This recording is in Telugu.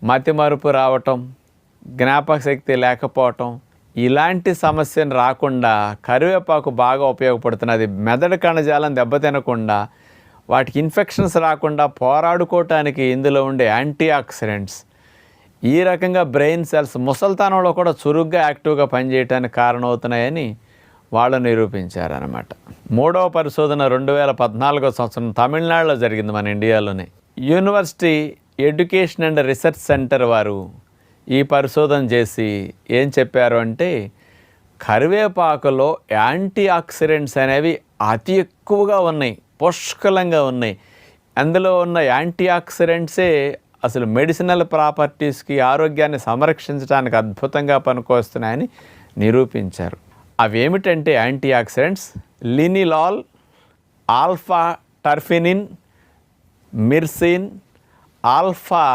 మతిమరుపు రావటం, జ్ఞాపక శక్తి లేకపోవటం, ఇలాంటి సమస్యను రాకుండా కరివేపాకు బాగా ఉపయోగపడుతున్నది. మెదడు కణజాలం దెబ్బతినకుండా, వాటికి ఇన్ఫెక్షన్స్ రాకుండా పోరాడుకోవటానికి ఇందులో ఉండే యాంటీ ఆక్సిడెంట్స్ ఈ రకంగా బ్రెయిన్ సెల్స్ ముసల్తనంలో కూడా చురుగ్గా యాక్టివ్గా పనిచేయడానికి కారణమవుతున్నాయని వాళ్ళు నిరూపించారనమాట. మూడవ పరిశోధన 2014 సంవత్సరం తమిళనాడులో జరిగింది, మన ఇండియాలోనే. University education and research centre వారు ఈ పరిశోధన చేసి ఏం చెప్పారు అంటే, కరివేపాకులో యాంటీ ఆక్సిడెంట్స్ అనేవి అతి ఎక్కువగా ఉన్నాయి, పుష్కలంగా ఉన్నాయి. అందులో ఉన్న యాంటీ ఆక్సిడెంట్సే అసలు మెడిసినల్ ప్రాపర్టీస్కి, ఆరోగ్యాన్ని సంరక్షించడానికి అద్భుతంగా పనికొస్తున్నాయని నిరూపించారు. అవేమిటంటే యాంటీ ఆక్సిడెంట్స్ లినిలాల్, ఆల్ఫా టర్ఫినిన్, మిర్సిన్, ఆల్ఫా